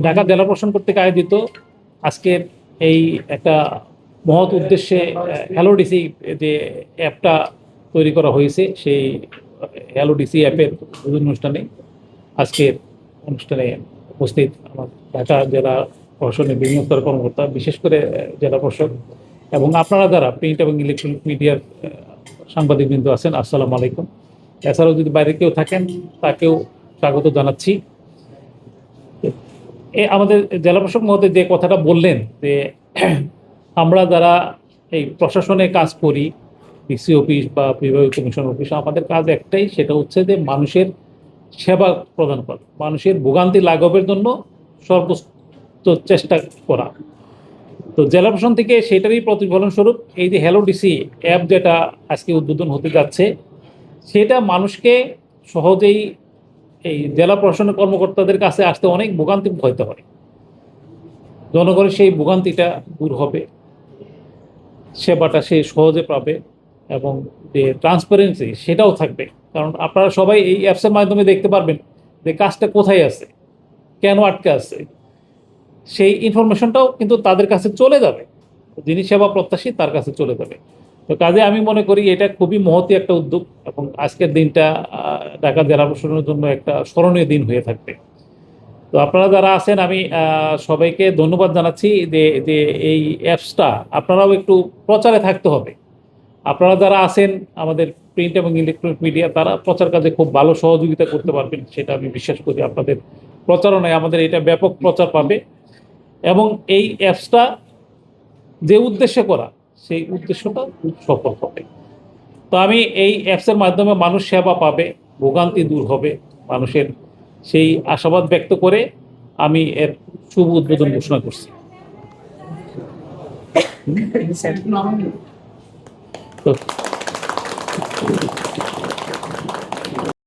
ঢাকা জেলা প্রশাসন কর্তৃক আয়োজিত আজকের এই একটা মহৎ উদ্দেশ্যে হ্যালো ডিসি যে অ্যাপটা তৈরি করা হয়েছে, সেই হ্যালো ডিসি অ্যাপের উদ্বোধন অনুষ্ঠানে আজকের অনুষ্ঠানে উপস্থিত আমার ঢাকা জেলা প্রশাসনের বিভিন্ন স্তরের কর্মকর্তা, বিশেষ করে জেলা প্রশাসক এবং আপনারা যারা প্রিন্ট এবং ইলেকট্রনিক মিডিয়ার সাংবাদিকবৃন্দ আছেন, আসসালামু আলাইকুম। এছাড়াও যদি বাইরে কেউ থাকেন তাকেও স্বাগত জানাচ্ছি। আমাদের জেলা প্রশাসক মহোদয় যে কথাটা বললেন যে আমরা যারা এই প্রশাসনে কাজ করি, ডিসি অফিস বা বিভাগীয় কমিশন অফিস, আমাদের কাজ একটাই, সেটা হচ্ছে যে মানুষের সেবা প্রদান করা, মানুষের ভোগান্তি লাঘবের জন্য সর্বোচ্চ চেষ্টা করা। তো জেলা প্রশাসন থেকে সেটারই প্রতিফলন স্বরূপ এই যে হ্যালো ডিসি অ্যাপ যেটা আজকে উদ্বোধন হতে যাচ্ছে, সেটা মানুষকে সহজেই এই জেলা প্রশাসনের কর্মকর্তাদের কাছে আসতে অনেক ভোগান্তি হতে হয়। জনগণের সেই ভোগান্তিটা দূর হবে, সেবাটা সে সহজে পাবে এবং যে ট্রান্সপারেন্সি সেটাও থাকবে। কারণ আপনারা সবাই এই অ্যাপসের মাধ্যমে দেখতে পারবেন যে কাজটা কোথায় আছে, কেন আটকে আছে, সেই ইনফরমেশনটাও কিন্তু তাদের কাছে চলে যাবে, যিনি সেবা প্রত্যাশী তার কাছে চলে যাবে। তো কাজে আমি মনে করি এটা খুবই মহৎ একটা উদ্যোগ এবং আজকের দিনটা ঢাকা জেলা প্রশাসনের জন্য একটা স্মরণীয় দিন হয়ে থাকবে। তো আপনারা যারা আছেন, আমি সবাইকে ধন্যবাদ জানাচ্ছি যে যে এই অ্যাপসটা আপনারাও একটু প্রচারে থাকতে হবে। আপনারা যারা আছেন আমাদের প্রিন্ট এবং ইলেকট্রনিক মিডিয়া, তারা প্রচার কাজে খুব ভালো সহযোগিতা করতে পারবেন, সেটা আমি বিশ্বাস করি। আপনাদের প্রচারণায় আমাদের এটা ব্যাপক প্রচার পাবে এবং এই অ্যাপসটা যে উদ্দেশ্যে করা, সেই উদ্দেশ্যটা সফল হবে। তো আমি এই অ্যাপসের মাধ্যমে মানুষ সেবা পাবে, ভোগান্তি দূর হবে মানুষের, সেই আশাবাদ ব্যক্ত করে আমি এর শুভ উদ্বোধন ঘোষণা করছি। তো